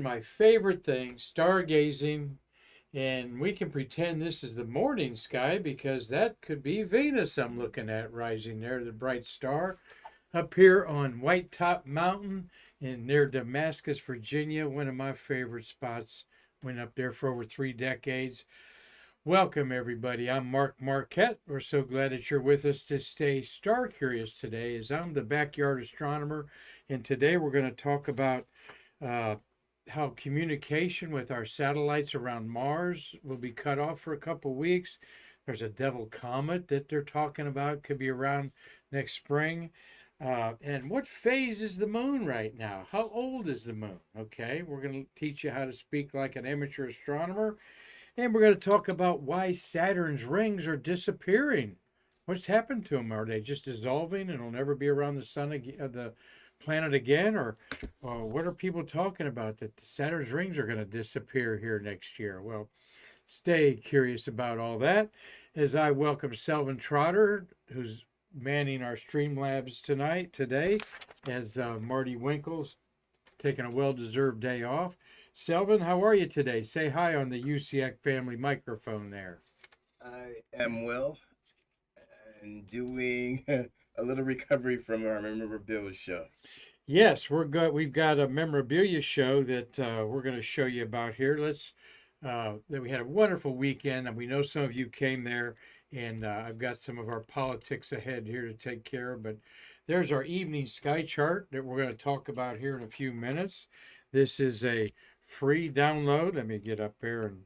My favorite thing, stargazing, and we can pretend this is the morning sky because that could be Venus I'm looking at rising there, the bright star up here on White Top Mountain in near Damascus, Virginia, one of my favorite spots. Went up there for over 3 decades. Welcome, everybody. I'm Marquette. We're so glad that you're with us to stay star curious today, as I'm the backyard astronomer. And today we're going to talk about uh, how communication with our satellites around Mars will be cut off for a couple weeks. There's a devil comet that they're talking about, could be around next spring. And what phase is the moon right now? How old is the moon? Okay, we're going to teach you how to speak like an amateur astronomer. And we're going to talk about why Saturn's rings are disappearing. What's happened to them? Are they just dissolving and will never be around the sun again, the planet again, or what are people talking about that Saturn's rings are going to disappear here next year? Well, stay curious about all that as I welcome Selvin Trotter, who's manning our Streamlabs today, as Marty Winkle's taking a well-deserved day off. Selvin, how are you today? Say hi on the UCX family microphone there. I am well and doing a little recovery from our memorabilia show. Yes, we're good. We've got a memorabilia show that we're going to show you about here. That we had a wonderful weekend, and we know some of you came there. And I've got some of our politics ahead here to take care of. But there's our evening sky chart that we're going to talk about here in a few minutes. This is a free download. Let me get up there and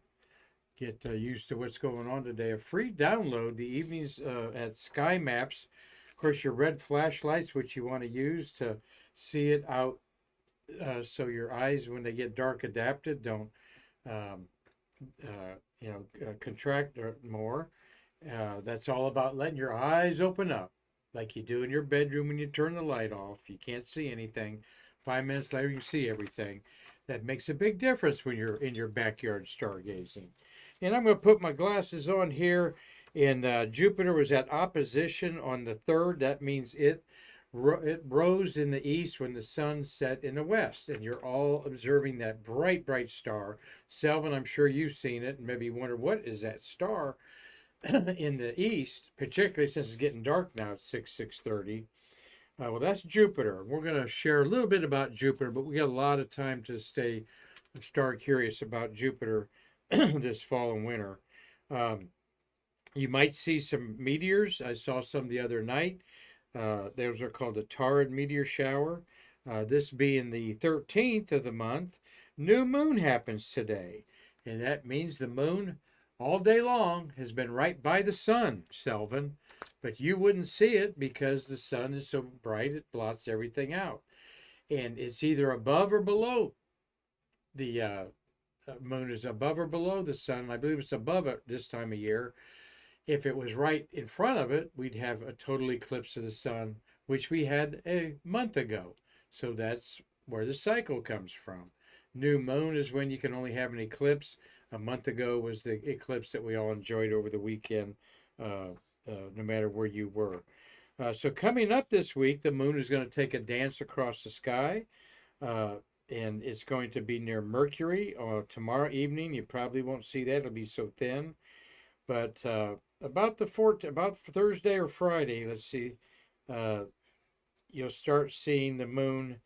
get used to what's going on today. A free download the evenings at Sky Maps. Of course, your red flashlights, which you want to use to see it out, so your eyes, when they get dark adapted, don't um, contract more. That's all about letting your eyes open up, like you do in your bedroom when you turn the light off. You can't see anything. 5 minutes later, you see everything. That makes a big difference when you're in your backyard stargazing. And I'm going to put my glasses on here. And Jupiter was at opposition on the 3rd. That means it rose in the east when the sun set in the west. And you're all observing that bright, bright star. Selvin, I'm sure you've seen it and maybe wonder, what is that star in the east, particularly since it's getting dark now at 6:30. Well, that's Jupiter. We're going to share a little bit about Jupiter, but we got a lot of time to stay star curious about Jupiter this fall and winter. Um, you might see some meteors. I saw some the other night. Those are called a Taurid meteor shower. This being the 13th of the month, new moon happens today. And that means the moon all day long has been right by the sun, Selvin. But you wouldn't see it because the sun is so bright it blots everything out. And it's either above or below the moon is above or below the sun. I believe it's above it this time of year. If it was right in front of it, we'd have a total eclipse of the sun, which we had a month ago. So that's where the cycle comes from. New moon is when you can only have an eclipse. A month ago was the eclipse that we all enjoyed over the weekend, no matter where you were. So coming up this week, the moon is going to take a dance across the sky. Uh, and it's going to be near Mercury tomorrow evening. You probably won't see that; it'll be so thin. But about Thursday or Friday, let's see, uh, you'll start seeing the moon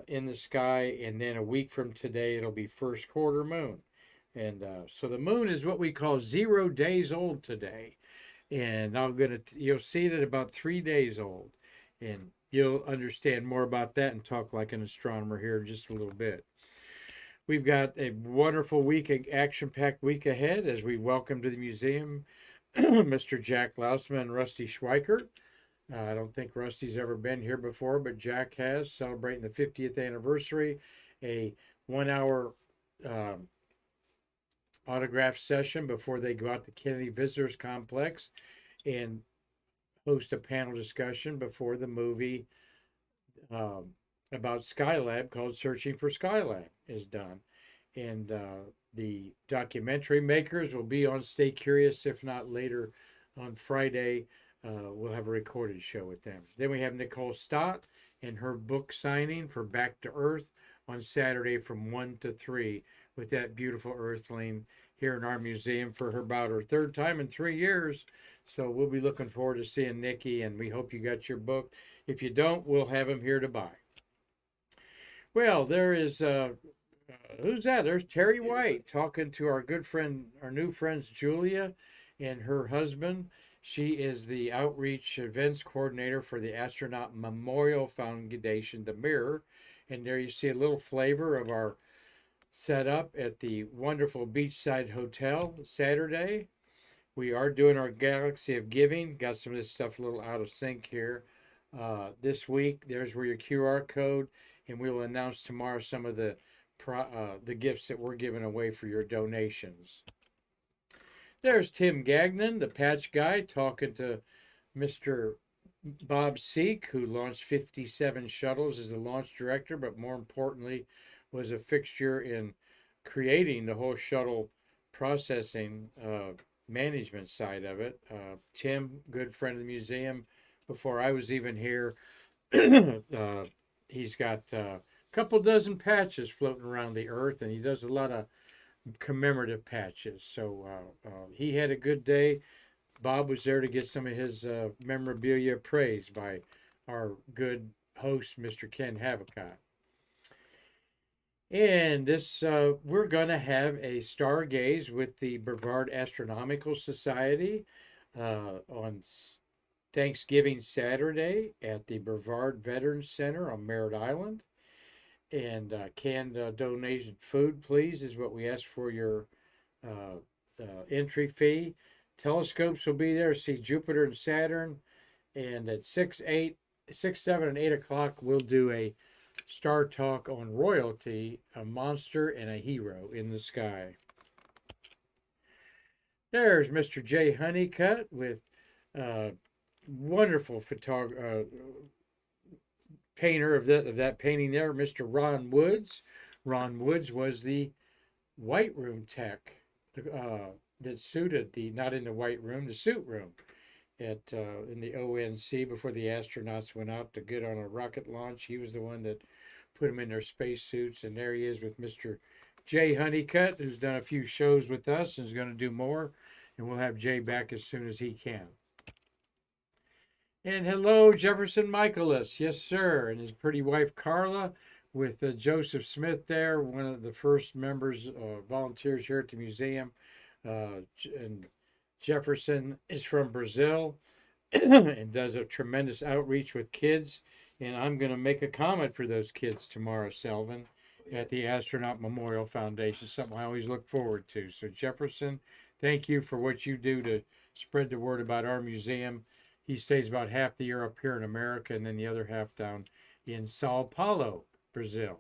in the sky, and then a week from today, it'll be first quarter moon. And so the moon is what we call 0 days old today, and you'll see it at about 3 days old, and you'll understand more about that and talk like an astronomer here in just a little bit. We've got a wonderful week, action-packed week ahead as we welcome to the museum Mr. Jack Lausman and Rusty Schweikert. I don't think Rusty's ever been here before, but Jack has, celebrating the 50th anniversary, a 1 hour autograph session before they go out to Kennedy Visitors Complex and host a panel discussion before the movie um, about Skylab called Searching for Skylab is done. And the documentary makers will be on Stay Curious, if not later on Friday. We'll have a recorded show with them. Then we have Nicole Stott and her book signing for Back to Earth on Saturday from 1 to 3 with that beautiful earthling here in our museum for about her third time in 3 years. So we'll be looking forward to seeing Nikki, and we hope you got your book. If you don't, we'll have him here to buy. Well, there is who's that? There's Terry White talking to our good friend, our new friends Julia and her husband. She is the outreach events coordinator for the Astronaut Memorial Foundation, the Mirror. And there you see a little flavor of our setup at the wonderful Beachside Hotel Saturday. We are doing our Galaxy of Giving. Got some of this stuff a little out of sync here. This week, there's where your QR code, and we will announce tomorrow some of the gifts that we're giving away for your donations. There's Tim Gagnon, the patch guy, talking to Mr. Bob Seek, who launched 57 shuttles as the launch director, but more importantly, was a fixture in creating the whole shuttle processing management side of it. Tim, good friend of the museum, before I was even here, he's got couple dozen patches floating around the earth, and he does a lot of commemorative patches. So he had a good day. Bob was there to get some of his memorabilia praised by our good host, Mr. Ken Havocott. And this, we're going to have a stargaze with the Brevard Astronomical Society on Thanksgiving Saturday at the Brevard Veterans Center on Merritt Island. And canned donated food, please, is what we ask for your entry fee. Telescopes will be there to see Jupiter and Saturn. And at 6, 7, and 8 o'clock, we'll do a star talk on royalty, a monster and a hero in the sky. There's Mr. Jay Honeycutt with wonderful painter of that painting there, Mr. Ron Woods. Ron Woods was the White Room tech that suited not in the White Room, the suit room in the ONC before the astronauts went out to get on a rocket launch. He was the one that put them in their spacesuits, and there he is with Mr. Jay Honeycutt, who's done a few shows with us and is going to do more, and we'll have Jay back as soon as he can. And hello, Jefferson Michaelis. Yes, sir. And his pretty wife, Carla, with Joseph Smith there, one of the first members, volunteers here at the museum. And Jefferson is from Brazil and does a tremendous outreach with kids. And I'm going to make a comment for those kids tomorrow, Selvin, at the Astronaut Memorial Foundation, something I always look forward to. So, Jefferson, thank you for what you do to spread the word about our museum. He stays about half the year up here in America and then the other half down in Sao Paulo, Brazil.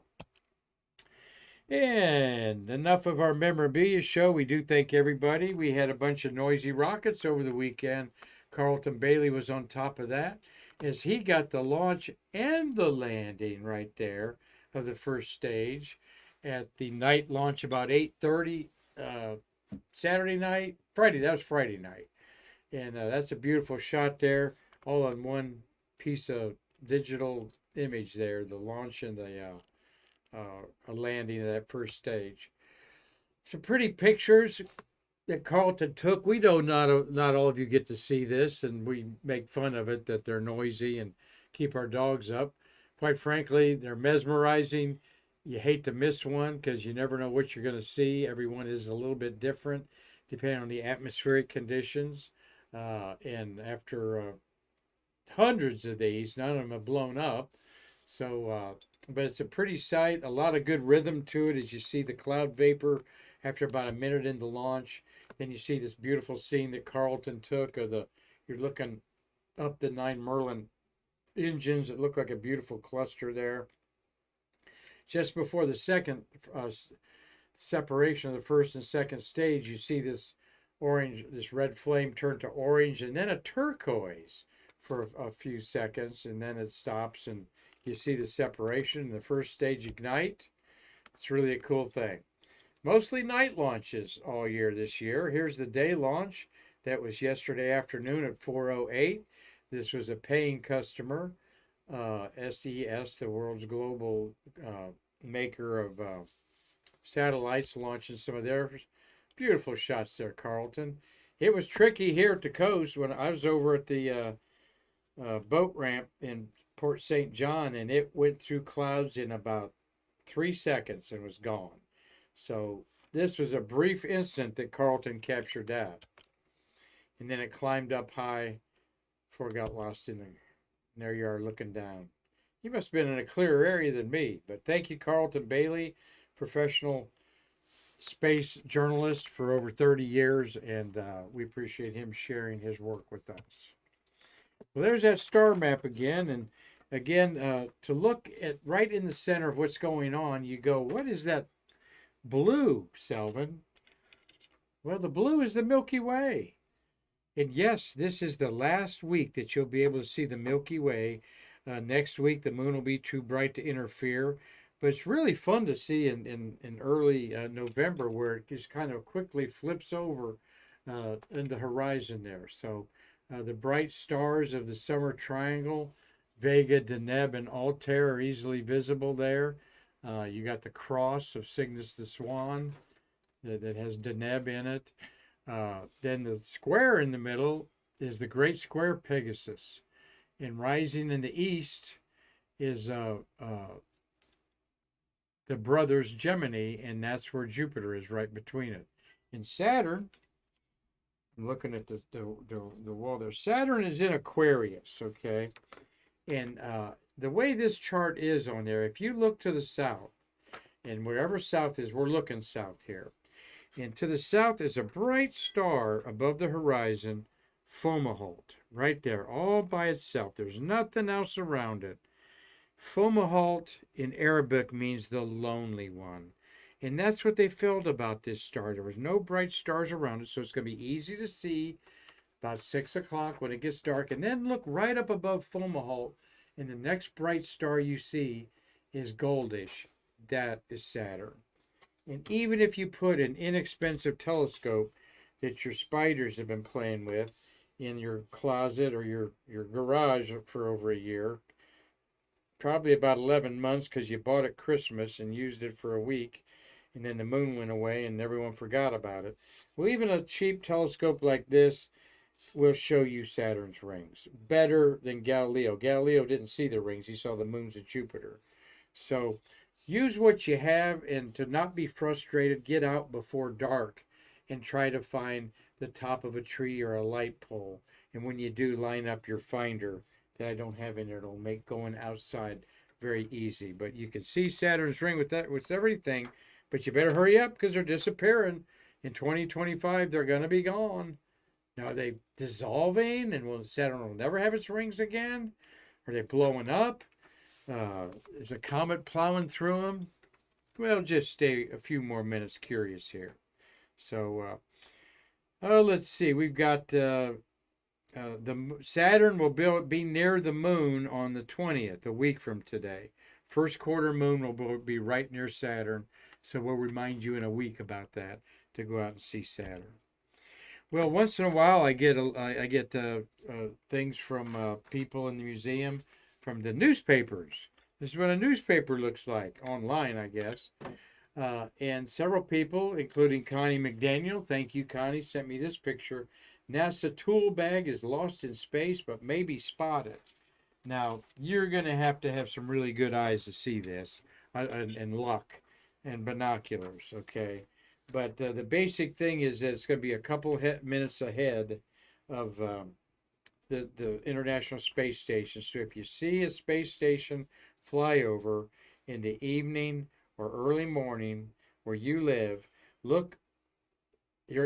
And enough of our memorabilia show. We do thank everybody. We had a bunch of noisy rockets over the weekend. Carlton Bailey was on top of that as he got the launch and the landing right there of the first stage at the night launch about 8:30 Saturday night. That was Friday night. And that's a beautiful shot there, all on one piece of digital image there, the launch and the landing of that first stage. Some pretty pictures that Carlton took. We know not all of you get to see this, and we make fun of it that they're noisy and keep our dogs up. Quite frankly, they're mesmerizing. You hate to miss one because you never know what you're going to see. Everyone is a little bit different depending on the atmospheric conditions. And after hundreds of these, none of them have blown up. So, but it's a pretty sight, a lot of good rhythm to it as you see the cloud vapor after about a minute into launch. Then you see this beautiful scene that Carlton took of you're looking up the 9 Merlin engines that look like a beautiful cluster there. Just before the second separation of the first and second stage, you see this red flame turn to orange and then a turquoise for a few seconds, and then it stops and you see the separation. The first stage ignite. It's really a cool thing. Mostly night launches all year this year. Here's the day launch. That was yesterday afternoon at 4:08. This was a paying customer, SES, the world's global maker of satellites, launching some of their beautiful shots there, Carlton. It was tricky here at the coast when I was over at the boat ramp in Port St. John, and it went through clouds in about 3 seconds and was gone. So this was a brief instant that Carlton captured that. And then it climbed up high before it got lost in the. And there you are looking down. You must have been in a clearer area than me. But thank you, Carlton Bailey, professional space journalist for over 30 years. And we appreciate him sharing his work with us. Well, there's that star map again. And again, to look at right in the center of what's going on, you go, what is that blue, Selvin? Well, the blue is the Milky Way. And yes, this is the last week that you'll be able to see the Milky Way. Next week, the moon will be too bright to interfere. But it's really fun to see in early November where it just kind of quickly flips over in the horizon there. So the bright stars of the summer triangle, Vega, Deneb, and Altair are easily visible there. You got the cross of Cygnus the Swan that has Deneb in it. Then the square in the middle is the Great Square Pegasus. And rising in the east is the brothers Gemini, and that's where Jupiter is, right between it. In Saturn, I'm looking at the wall there. Saturn is in Aquarius, okay? And the way this chart is on there, if you look to the south, and wherever south is, we're looking south here. And to the south is a bright star above the horizon, Fomalhaut, right there, all by itself. There's nothing else around it. Fomalhaut in Arabic means the lonely one. And that's what they felt about this star. There was no bright stars around it, so it's going to be easy to see about 6 o'clock when it gets dark. And then look right up above Fomalhaut, and the next bright star you see is goldish. That is Saturn. And even if you put an inexpensive telescope that your spiders have been playing with in your closet or your garage for over a year, probably about 11 months because you bought it at Christmas and used it for a week, and then the moon went away and everyone forgot about it. Well, even a cheap telescope like this will show you Saturn's rings better than Galileo. Galileo didn't see the rings. He saw the moons of Jupiter. So use what you have, and to not be frustrated, get out before dark and try to find the top of a tree or a light pole. And when you do, line up your finder that I don't have in there. It'll make going outside very easy. But you can see Saturn's ring with everything, but you better hurry up because they're disappearing. In 2025, they're going to be gone. Now, are they dissolving and Saturn will never have its rings again? Are they blowing up? Is a comet plowing through them? Well, just stay a few more minutes curious here. So, let's see. We've got the Saturn will be near the moon on the 20th, a week from today. First quarter moon will be right near Saturn. So we'll remind you in a week about that to go out and see Saturn. Well, once in a while I get things from people in the museum, from the newspapers. This is what a newspaper looks like online, I guess. And several people, including Connie McDaniel, thank you, Connie, sent me this picture. NASA tool bag is lost in space, but may be spotted. Now, you're going to have some really good eyes to see this, and luck, and binoculars, okay? But the basic thing is that it's going to be a couple minutes ahead of the International Space Station. So if you see a space station fly over in the evening or early morning where you live, look,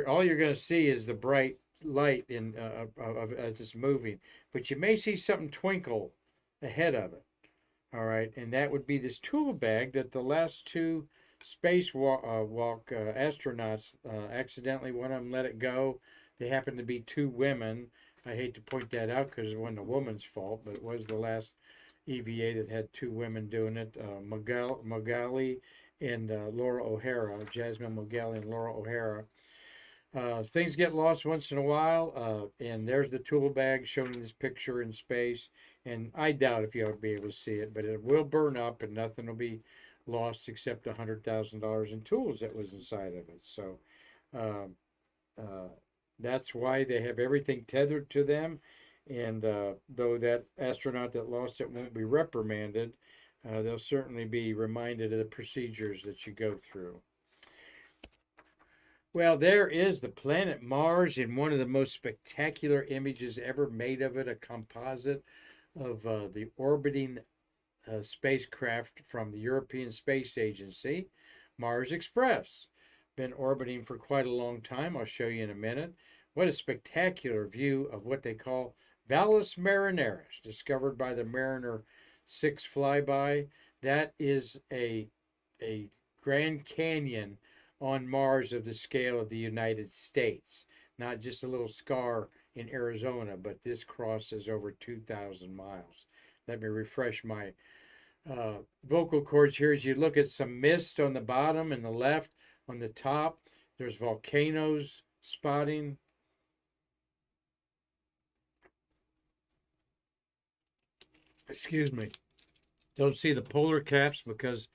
all you're going to see is the bright light as it's moving. But you may see something twinkle ahead of it. All right, and that would be this tool bag that the last two spacewalk astronauts accidentally, one of them let it go. They happened to be two women. I hate to point that out because it wasn't a woman's fault, but it was the last EVA that had two women doing it, Magali and Laura O'Hara, Jasmine Magali and Laura O'Hara. Things get lost once in a while, and there's the tool bag shown in this picture in space. And I doubt if you'll be able to see it, but it will burn up and nothing will be lost except $100,000 in tools that was inside of it. So um, that's why they have everything tethered to them. And though that astronaut that lost it won't be reprimanded, they'll certainly be reminded of the procedures that you go through. Well, there is the planet Mars in one of the most spectacular images ever made of it, a composite of the orbiting spacecraft from the European Space Agency, Mars Express. Been orbiting for quite a long time. I'll show you in a minute. What a spectacular view of what they call Valles Marineris, discovered by the Mariner 6 flyby. That is a Grand Canyon on Mars of the scale of the United States, not just a little scar in Arizona, but this crosses over 2,000 miles. Let me refresh my vocal cords here. As you look at some mist on the bottom and the left, on the top, there's volcanoes spotting. Excuse me. Don't see the polar caps because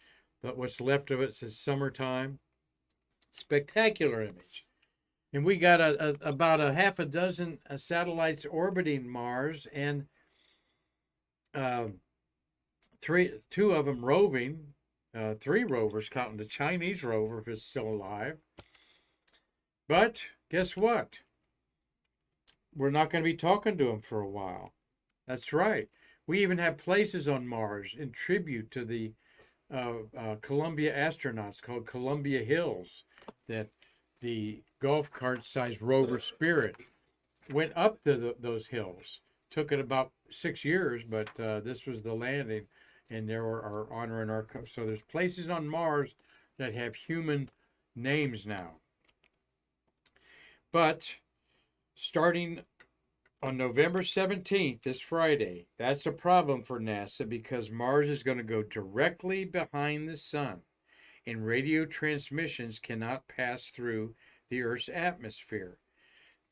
what's left of it says summertime. Spectacular image. And we got about a half a dozen satellites orbiting Mars, and two of them roving, three rovers, counting the Chinese rover if it's still alive. But guess what? We're not going to be talking to them for a while. That's right. We even have places on Mars in tribute to the Columbia astronauts called Columbia Hills, that the golf cart-sized rover Spirit went up to those hills. Took it about 6 years, but this was the landing, and there were our honor and our. So there's places on Mars that have human names now. But starting on November 17th, this Friday, that's a problem for NASA because Mars is going to go directly behind the sun, and radio transmissions cannot pass through the Earth's atmosphere.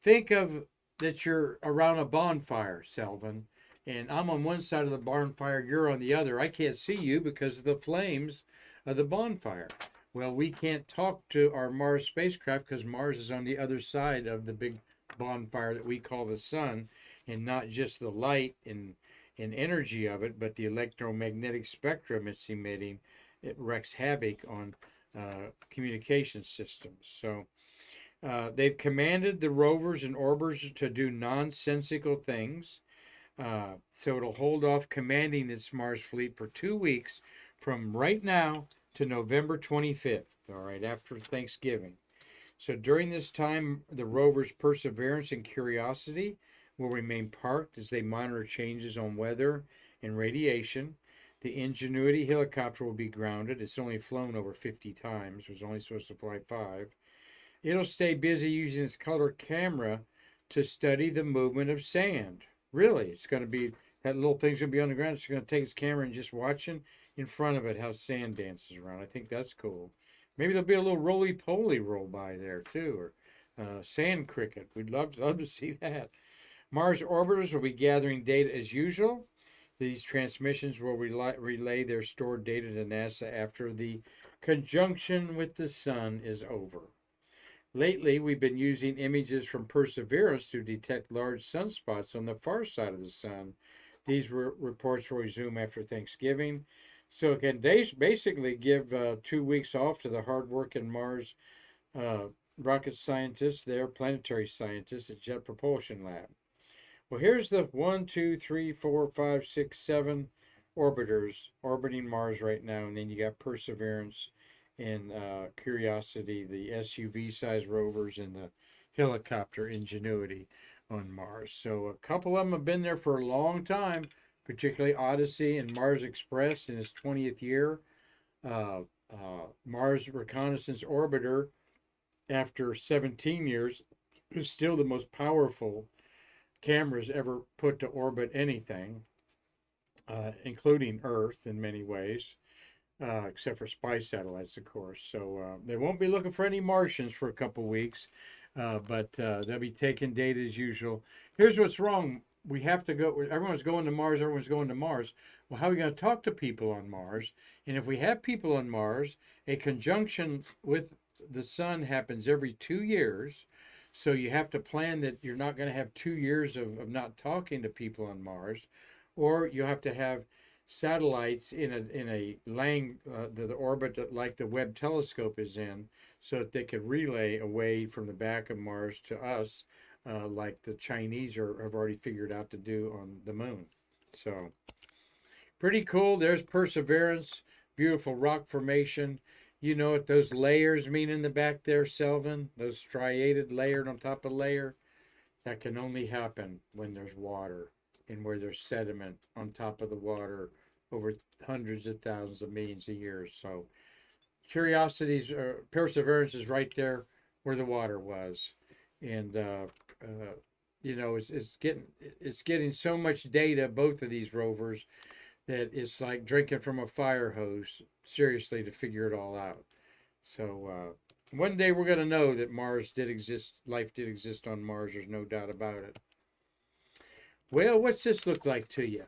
Think of that you're around a bonfire, Selvin, and I'm on one side of the bonfire, you're on the other. I can't see you because of the flames of the bonfire. Well, we can't talk to our Mars spacecraft because Mars is on the other side of the big bonfire that we call the sun, and not just the light and energy of it, but the electromagnetic spectrum it's emitting. It wreaks havoc on communication systems. So they've commanded the rovers and orbiters to do nonsensical things. So it'll hold off commanding its Mars fleet for 2 weeks from right now to November 25th, all right, after Thanksgiving. So during this time, the rovers Perseverance and Curiosity will remain parked as they monitor changes on weather and radiation. The Ingenuity helicopter will be grounded. It's only flown over 50 times. It was only supposed to fly 5. It'll stay busy using its color camera to study the movement of sand. Really, it's going to be, that little thing's going to be on the ground. It's going to take its camera and just watching in front of it how sand dances around. I think that's cool. Maybe there'll be a little roly-poly roll by there too, or sand cricket. We'd love to see that. Mars orbiters will be gathering data as usual. These transmissions will relay their stored data to NASA after the conjunction with the sun is over. Lately, we've been using images from Perseverance to detect large sunspots on the far side of the sun. These reports will resume after Thanksgiving. So it can basically give 2 weeks off to the hard-working Mars rocket scientists, their planetary scientists at Jet Propulsion Lab. Well, here's the 1, 2, 3, 4, 5, 6, 7 orbiters orbiting Mars right now, and then you got Perseverance and Curiosity, the SUV-sized rovers, and the helicopter Ingenuity on Mars. So a couple of them have been there for a long time, particularly Odyssey and Mars Express in its 20th year. Mars Reconnaissance Orbiter, after 17 years, is still the most powerful cameras ever put to orbit anything, including Earth in many ways, except for spy satellites, of course. So they won't be looking for any Martians for a couple weeks, but they'll be taking data as usual. Here's what's wrong we have to go. Everyone's going to Mars. Everyone's going to Mars. Well, how are we going to talk to people on Mars? And if we have people on Mars, a conjunction with the sun happens every 2 years. So you have to plan that you're not going to have 2 years of not talking to people on Mars, or you have to have satellites in a laying the orbit that, like the Webb telescope is in, so that they could relay away from the back of Mars to us, like the Chinese have already figured out to do on the moon. So pretty cool. There's Perseverance, beautiful rock formation. You know what those layers mean in the back there, Selvin? Those striated layer on top of layer? That can only happen when there's water and where there's sediment on top of the water over hundreds of thousands of millions of years. So Curiosity's Perseverance is right there where the water was. And it's getting so much data, both of these rovers, that it's like drinking from a fire hose, seriously, to figure it all out. So one day we're going to know that Mars did exist, life did exist on Mars. There's no doubt about it. Well, what's this look like to you?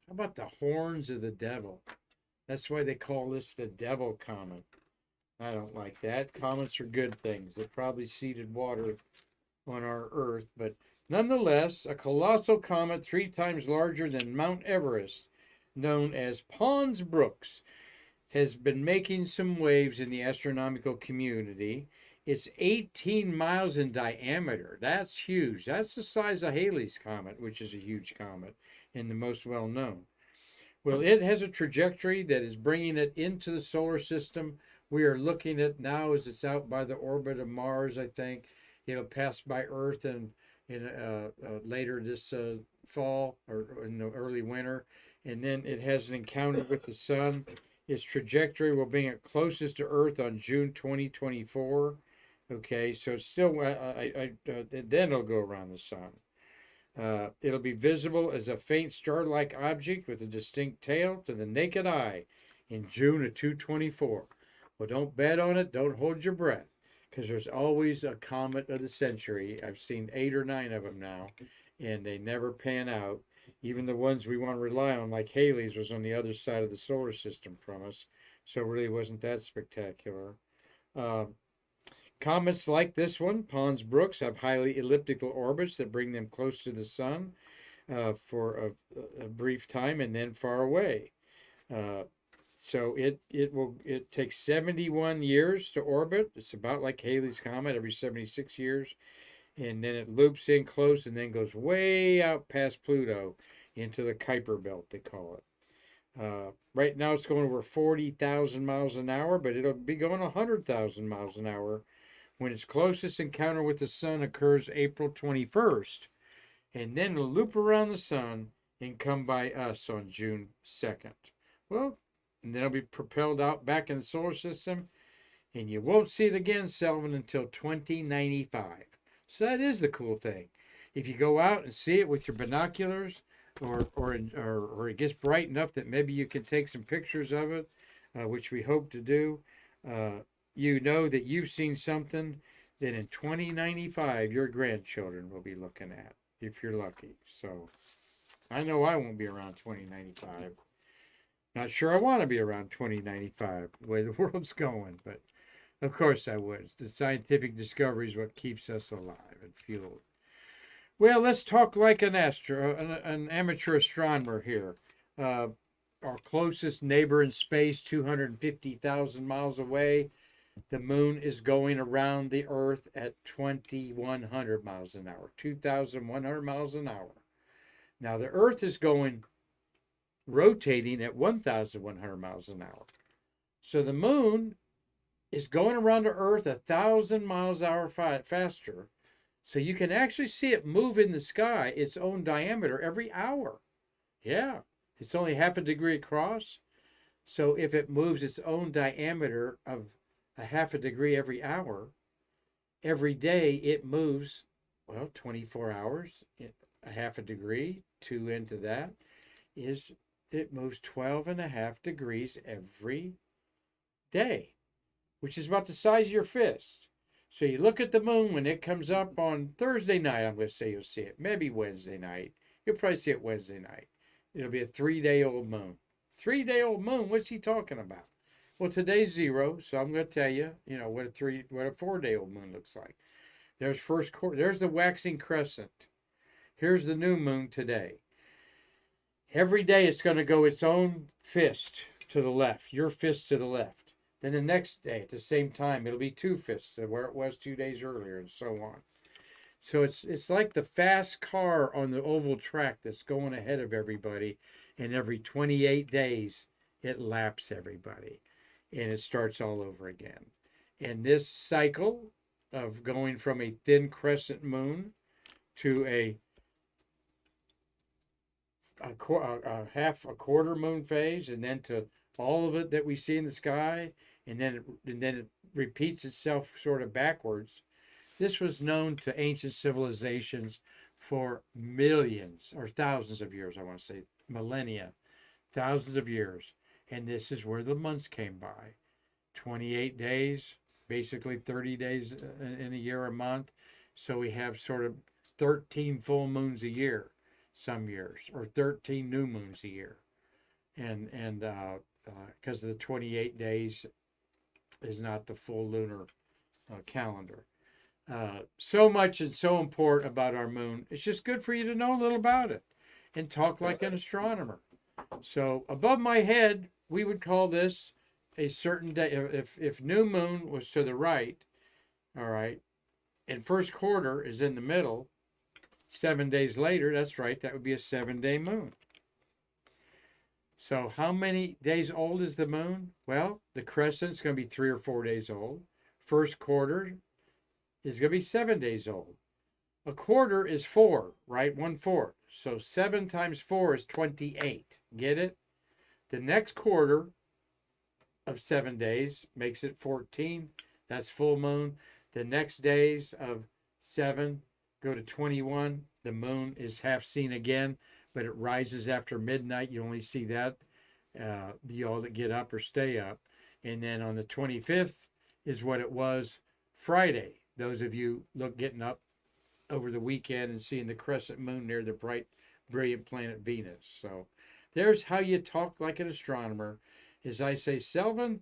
How about the horns of the devil? That's why they call this the devil comet. I don't like that. Comets are good things. They probably seeded water on our Earth, but nonetheless, a colossal comet 3 times larger than Mount Everest, known as Pons Brooks, has been making some waves in the astronomical community. It's 18 miles in diameter. That's huge. That's the size of Halley's Comet, which is a huge comet and the most well-known. Well, it has a trajectory that is bringing it into the solar system. We are looking at now as it's out by the orbit of Mars, I think. It'll pass by Earth in later this fall or in the early winter. And then it has an encounter with the sun. Its trajectory will bring it closest to Earth on June 2024. Okay, so it's still, then it'll go around the sun. It'll be visible as a faint star-like object with a distinct tail to the naked eye in June of 2024. Well, don't bet on it. Don't hold your breath, because there's always a comet of the century. I've seen 8 or 9 of them now, and they never pan out. Even the ones we want to rely on, like Halley's, was on the other side of the solar system from us, so it really wasn't that spectacular. Comets like this one, Pons Brooks, have highly elliptical orbits that bring them close to the sun for a brief time and then far away. So it takes 71 years to orbit. It's about like Halley's Comet, every 76 years. And then it loops in close and then goes way out past Pluto into the Kuiper Belt, they call it. Right now it's going over 40,000 miles an hour, but it'll be going 100,000 miles an hour when its closest encounter with the sun occurs April 21st. And then it'll loop around the sun and come by us on June 2nd. Well, and then it'll be propelled out back in the solar system, and you won't see it again, Selvin, until 2095. So that is the cool thing. If you go out and see it with your binoculars, or it gets bright enough that maybe you can take some pictures of it, which we hope to do, you know that you've seen something that in 2095 your grandchildren will be looking at, if you're lucky. So I know I won't be around 2095. Not sure I want to be around 2095, the way the world's going, but of course I would. The scientific discovery is what keeps us alive and fueled. Well, let's talk like an amateur astronomer here. Our closest neighbor in space, 250,000 miles away, the moon is going around the Earth at 2,100 miles an hour, 2,100 miles an hour. Now the Earth is rotating at 1,100 miles an hour. So the moon is going around the Earth 1,000 miles an hour faster. So you can actually see it move in the sky its own diameter every hour. Yeah, it's only half a degree across. So if it moves its own diameter of a half a degree every hour, every day it moves, 24 hours, a half a degree, 2 into that, is it moves 12.5 degrees every day, which is about the size of your fist. So you look at the moon when it comes up on Thursday night, I'm going to say you'll see it, maybe Wednesday night. You'll probably see it Wednesday night. It'll be a 3-day-old moon. 3-day-old moon? What's he talking about? Well, today's 0, so I'm going to tell you, what a 4-day-old moon looks like. There's first quarter. There's the waxing crescent. Here's the new moon today. Every day it's going to go its own fist to the left, your fist to the left. Then the next day at the same time, it'll be 2 fists where it was 2 days earlier, and so on. So it's like the fast car on the oval track that's going ahead of everybody, and every 28 days it laps everybody, and it starts all over again. And this cycle of going from a thin crescent moon to a quarter moon phase, and then to all of it that we see in the sky, and then it repeats itself sort of backwards. This was known to ancient civilizations for millions or thousands of years. I want to say millennia, thousands of years. And this is where the months came by. 28 days, basically 30 days in a year, a month. So we have sort of 13 full moons a year, some years, or 13 new moons a year. And because the 28 days is not the full lunar calendar. So much and so important about our moon. It's just good for you to know a little about it and talk like an astronomer. So above my head, we would call this a certain day. If new moon was to the right, all right, and first quarter is in the middle, 7 days later, that's right, that would be a 7-day moon. So how many days old is the moon? Well, the crescent's going to be 3 or 4 days old. First quarter is going to be 7 days old. A quarter is 4, right? 1/4. So 7 times 4 is 28. Get it? The next quarter of 7 days makes it 14. That's full moon. The next days of 7 go to 21. The moon is half seen again, but it rises after midnight. You only see that, you all that get up or stay up. And then on the 25th is what it was Friday. Those of you getting up over the weekend and seeing the crescent moon near the bright, brilliant planet Venus. So there's how you talk like an astronomer. As I say, Selvin,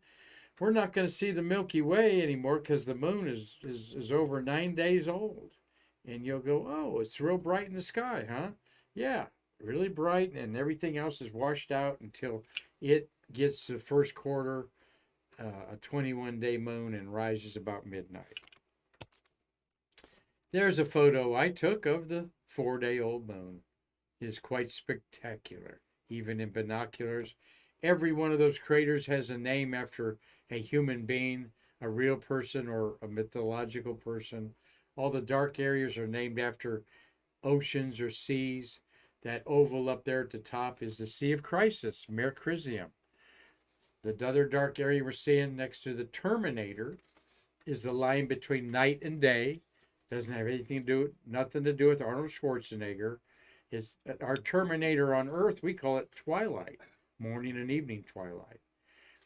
we're not going to see the Milky Way anymore because the moon is over 9 days old. And you'll go, oh, it's real bright in the sky, huh? Yeah, really bright, and everything else is washed out until it gets to the first quarter, a 21-day moon, and rises about midnight. There's a photo I took of the 4-day-old moon. It is quite spectacular, even in binoculars. Every one of those craters has a name after a human being, a real person or a mythological person. All the dark areas are named after oceans or seas. That oval up there at the top is the Sea of Crisis, Mare. The other dark area we're seeing next to the Terminator is the line between night and day. Doesn't have nothing to do with Arnold Schwarzenegger. It's our Terminator on Earth. We call it twilight, morning and evening twilight.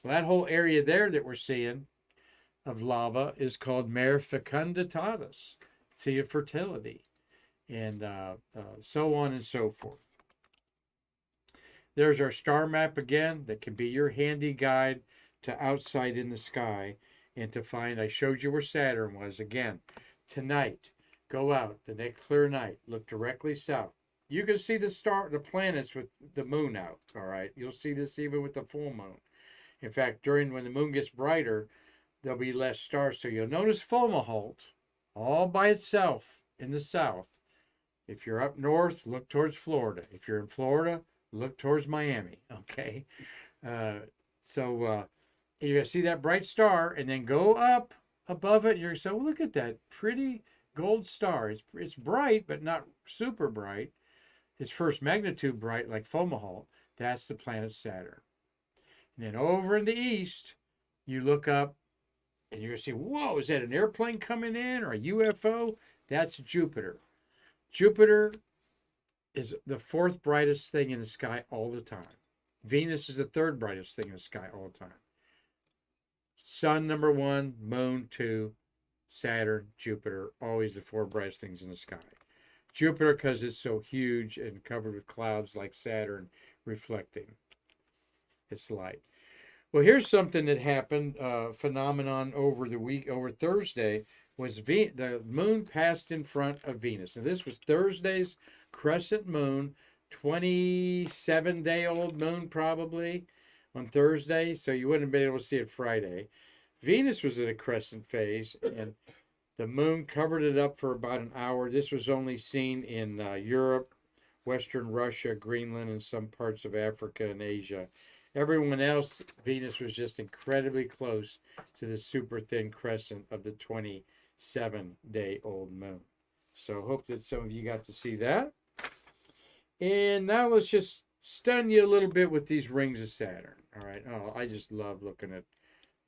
Well, that whole area there that we're seeing of lava is called Mare Fecunditatis, Sea of Fertility, and so on and so forth. There's our star map again that can be your handy guide to outside in the sky and to find. I showed you where Saturn was again. Tonight, go out the next clear night, look directly south. You can see the planets with the moon out, all right? You'll see this even with the full moon. In fact, when the moon gets brighter, there'll be less stars. So you'll notice Fomalhaut all by itself in the south. If you're up north, look towards Florida. If you're in Florida, look towards Miami, okay? So you're going to see that bright star, and then go up above it, and you're going to say, well, look at that pretty gold star. It's bright, but not super bright. It's first magnitude bright, like Fomalhaut. That's the planet Saturn. And then over in the east, you look up, and you're going to see, whoa, is that an airplane coming in or a UFO? That's Jupiter. Jupiter is the 4th brightest thing in the sky all the time. Venus is the 3rd brightest thing in the sky all the time. Sun, number 1, moon, 2, Saturn, Jupiter, always the 4 brightest things in the sky. Jupiter because it's so huge and covered with clouds like Saturn, reflecting its light. Well, here's something that happened, phenomenon over the week, over Thursday, was the moon passed in front of Venus. And this was Thursday's crescent moon, 27-day-old moon probably on Thursday, so you wouldn't have been able to see it Friday. Venus was in a crescent phase, and the moon covered it up for about an hour. This was only seen in Europe, Western Russia, Greenland, and some parts of Africa and Asia. Everyone else, Venus was just incredibly close to the super thin crescent of the 27-day-old moon. So hope that some of you got to see that. And now let's just stun you a little bit with these rings of Saturn. All right. Oh, I just love looking at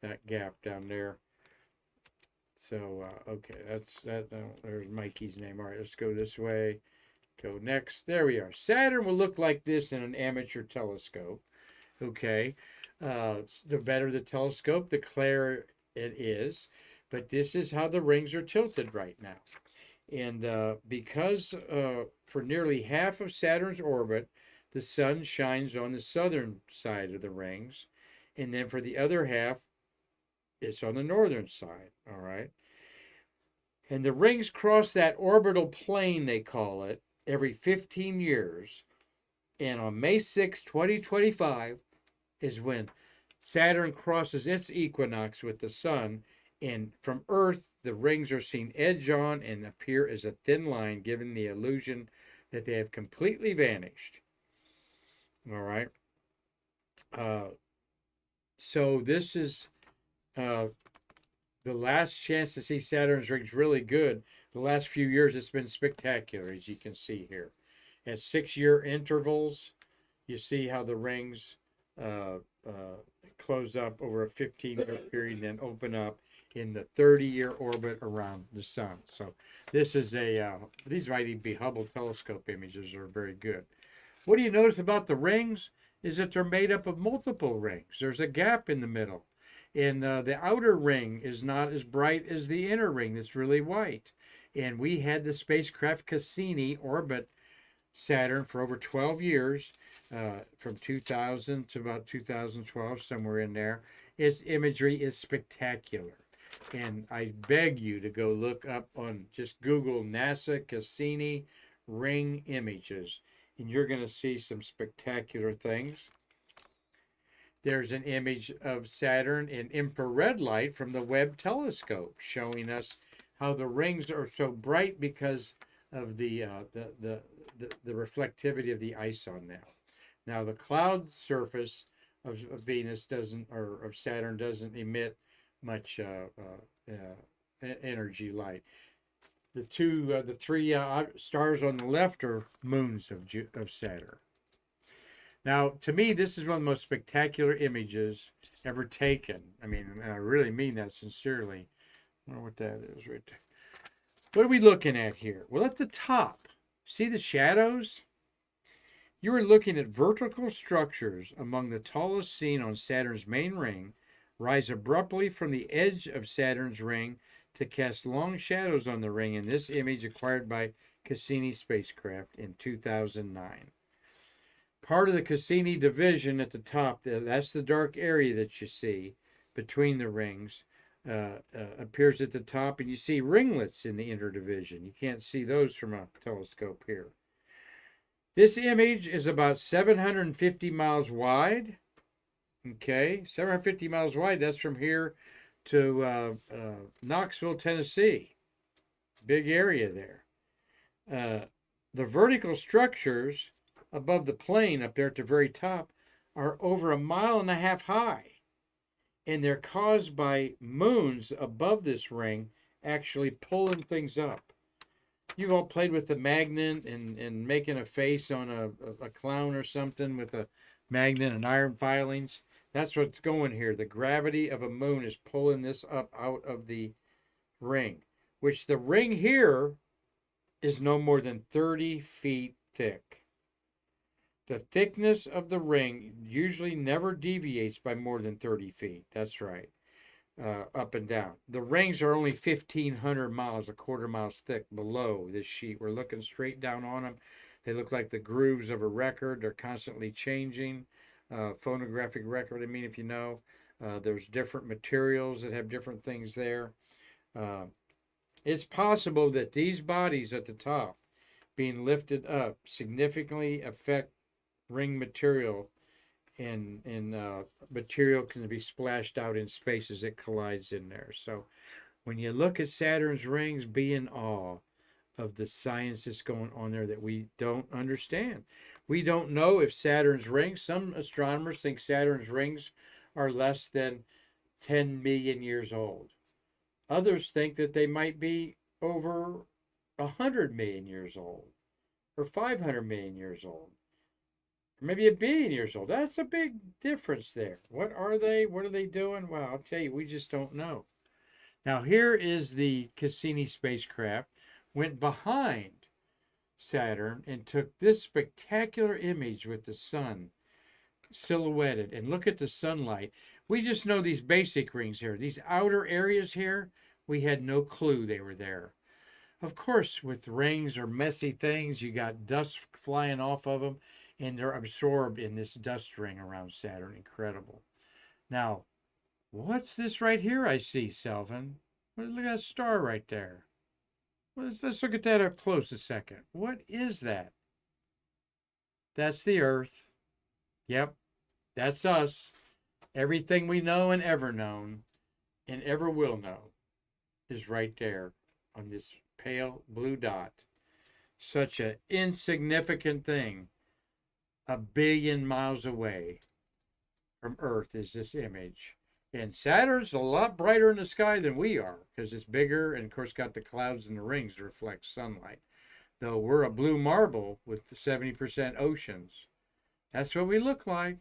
that gap down there. So, okay, that's that. There's Mikey's name. All right, let's go this way. Go next. There we are. Saturn will look like this in an amateur telescope. Okay, the better the telescope, the clearer it is. But this is how the rings are tilted right now. And because for nearly half of Saturn's orbit, the sun shines on the southern side of the rings. And then for the other half, it's on the northern side. All right. And the rings cross that orbital plane, they call it, every 15 years. And on May 6, 2025, is when Saturn crosses its equinox with the sun. And from Earth, the rings are seen edge on and appear as a thin line, giving the illusion that they have completely vanished. All right. So this is the last chance to see Saturn's rings really good. The last few years, it's been spectacular, as you can see here. At 6-year intervals, you see how the rings close up over a 15-year period and then open up in the 30-year orbit around the sun. So this is these might even be Hubble telescope images, are very good. What do you notice about the rings is that they're made up of multiple rings. There's a gap in the middle. And the outer ring is not as bright as the inner ring that's really white. And we had the spacecraft Cassini orbit Saturn for over 12 years, from 2000 to about 2012, somewhere in there. Its imagery is spectacular. And I beg you to go look up on, just Google NASA Cassini ring images, and you're going to see some spectacular things. There's an image of Saturn in infrared light from the Webb telescope, showing us how the rings are so bright because of the reflectivity of the ice on them. Now, the cloud surface of Venus doesn't, or of Saturn, doesn't emit much energy light. The three stars on the left are moons of Saturn. Now, to me, this is one of the most spectacular images ever taken. I mean, and I really mean that sincerely. I don't know what that is right there. What are we looking at here? Well, at the top, see the shadows? You are looking at vertical structures among the tallest seen on Saturn's main ring, rise abruptly from the edge of Saturn's ring to cast long shadows on the ring in this image acquired by Cassini spacecraft in 2009. Part of the Cassini division at the top, that's the dark area that you see between the rings, appears at the top, and you see ringlets in the interdivision. You can't see those from a telescope here. This image is about 750 miles wide. Okay, 750 miles wide. That's from here to Knoxville, Tennessee. Big area there. The vertical structures above the plane up there at the very top are over 1.5 miles high. And they're caused by moons above this ring actually pulling things up. You've all played with the magnet and making a face on a clown or something with a magnet and iron filings. That's what's going here. The gravity of a moon is pulling this up out of the ring, which the ring here is no more than 30 feet thick. The thickness of the ring usually never deviates by more than 30 feet. That's right. up and down. The rings are only 1,500 miles, a quarter miles thick below this sheet. We're looking straight down on them. They look like the grooves of a record. They're constantly changing. Phonographic record, I mean, if you know. There's different materials that have different things there. Uh, it's possible that these bodies at the top being lifted up significantly affect ring material, and material can be splashed out in space as it collides in there. So when you look at Saturn's rings, be in awe of the science that's going on there that we don't understand. We don't know if Saturn's rings, some astronomers think Saturn's rings are less than 10 million years old. Others think that they might be over 100 million years old or 500 million years old, or maybe a billion years old. That's a big difference there. What are they? What are they doing? Well, I'll tell you, we just don't know. Now, here is the Cassini spacecraft, went behind Saturn and took this spectacular image with the sun silhouetted. And look at the sunlight. We just know these basic rings here. These outer areas here, we had no clue they were there. Of course, with rings or messy things, you got dust flying off of them, and they're absorbed in this dust ring around Saturn. Incredible. Now, what's this right here I see, Selvin? Look at that star right there. Let's look at that up close a second. What is that? That's the Earth. Yep, that's us. Everything we know and ever known and ever will know is right there on this pale blue dot. Such an insignificant thing. A billion miles away from Earth is this image. And Saturn's a lot brighter in the sky than we are because it's bigger and, of course, got the clouds and the rings to reflect sunlight. Though we're a blue marble with 70% oceans. That's what we look like.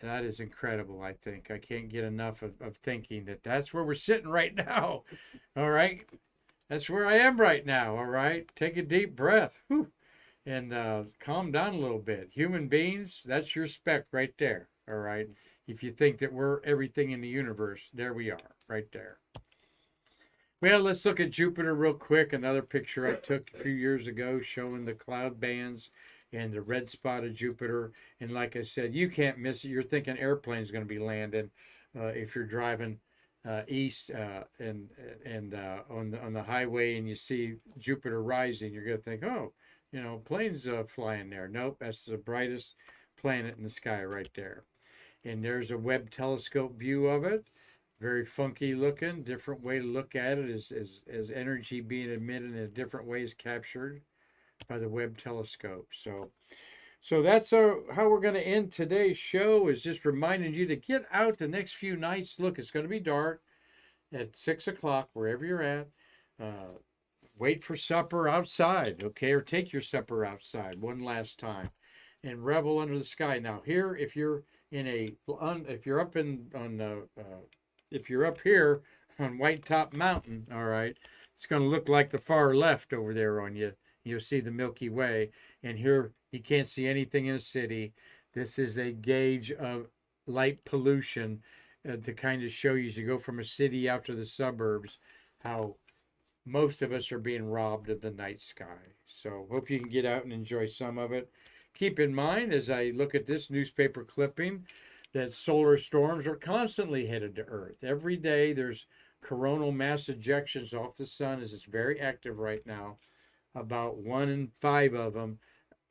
That is incredible, I think. I can't get enough of thinking that that's where we're sitting right now. All right? That's where I am right now, all right? Take a deep breath. Whew. And calm down a little bit. Human beings, that's your speck right there, all right? If you think that we're everything in the universe, there we are, right there. Well, let's look at Jupiter real quick. Another picture I took a few years ago showing the cloud bands and the red spot of Jupiter. And like I said, you can't miss it. You're thinking airplane's going to be landing if you're driving east and on the highway and you see Jupiter rising. You're going to think, oh, you know, planes flying there. Nope, that's the brightest planet in the sky right there. And there's a Webb telescope view of it. Very funky looking, different way to look at it as energy being emitted in a different way is captured by the Webb telescope. So that's how we're going to end today's show, is just reminding you to get out the next few nights. Look, it's going to be dark at 6 o'clock, wherever you're at. Wait for supper outside, okay? Or take your supper outside one last time and revel under the sky. Now here, if you're up here on White Top Mountain, all right, it's going to look like the far left over there on you. You'll see the Milky Way. And here, you can't see anything in a city. This is a gauge of light pollution to kind of show you as you go from a city out to the suburbs, how most of us are being robbed of the night sky. So hope you can get out and enjoy some of it. Keep in mind, as I look at this newspaper clipping, that solar storms are constantly headed to Earth. Every day there's coronal mass ejections off the sun, as it's very active right now. About 1 in 5 of them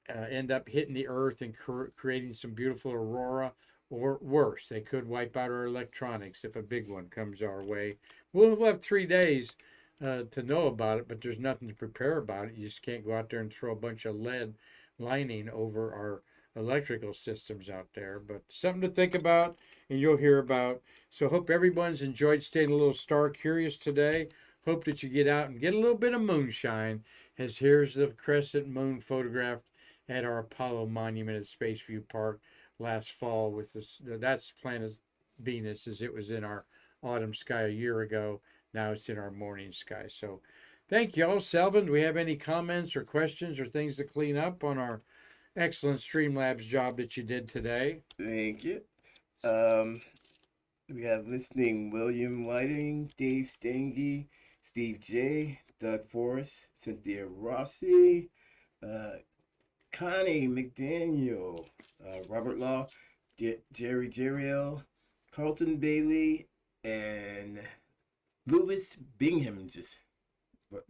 end up hitting the Earth and creating some beautiful aurora, or worse, they could wipe out our electronics if a big one comes our way. We'll have 3 days to know about it, but there's nothing to prepare about it. You just can't go out there and throw a bunch of lead lining over our electrical systems out there. But something to think about, and you'll hear about. So hope everyone's enjoyed staying a little star curious today. Hope that you get out and get a little bit of moonshine, as here's the crescent moon photographed at our Apollo monument at Spaceview Park last fall with this. That's planet Venus as it was in our autumn sky a year ago. Now it's in our morning sky. So thank you all. Selvin, do we have any comments or questions or things to clean up on our excellent Streamlabs job that you did today? Thank you. Um, We have listening William Whiting, Dave Stangy, Steve J, Doug Forrest, Cynthia Rossi, uh, Connie McDaniel, Robert Law, Jerry Jeriel, Carlton Bailey, and Louis Bingham just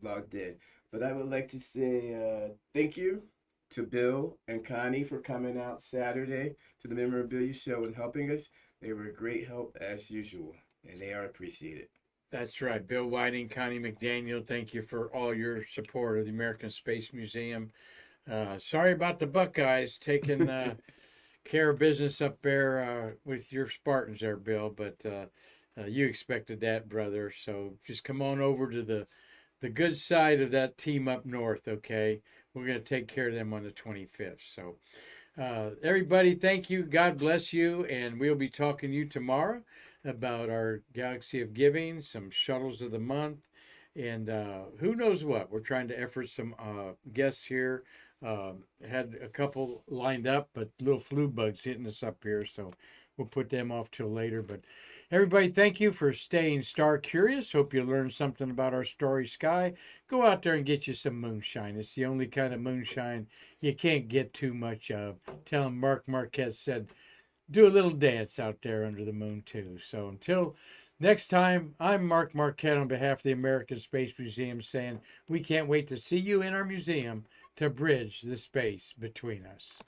logged in. But I would like to say thank you to Bill and Connie for coming out Saturday to the Memorabilia Show and helping us. They were a great help as usual, and they are appreciated. That's right. Bill Whiting, Connie McDaniel, thank you for all your support of the American Space Museum. Sorry about the Buckeyes taking care of business up there with your Spartans there, Bill, but you expected that, brother. So just come on over to the good side of that team up north, okay? We're going to take care of them on the 25th. So, everybody, thank you. God bless you. And we'll be talking to you tomorrow about our Galaxy of Giving, some shuttles of the month, and who knows what. We're trying to effort some guests here. Had a couple lined up, but little flu bugs hitting us up here. So we'll put them off till later. But everybody, thank you for staying star curious. Hope you learned something about our starry sky. Go out there and get you some moonshine. It's the only kind of moonshine you can't get too much of. Tell him Marquette said, do a little dance out there under the moon too. So until next time, I'm Mark Marquette on behalf of the American Space Museum saying we can't wait to see you in our museum to bridge the space between us.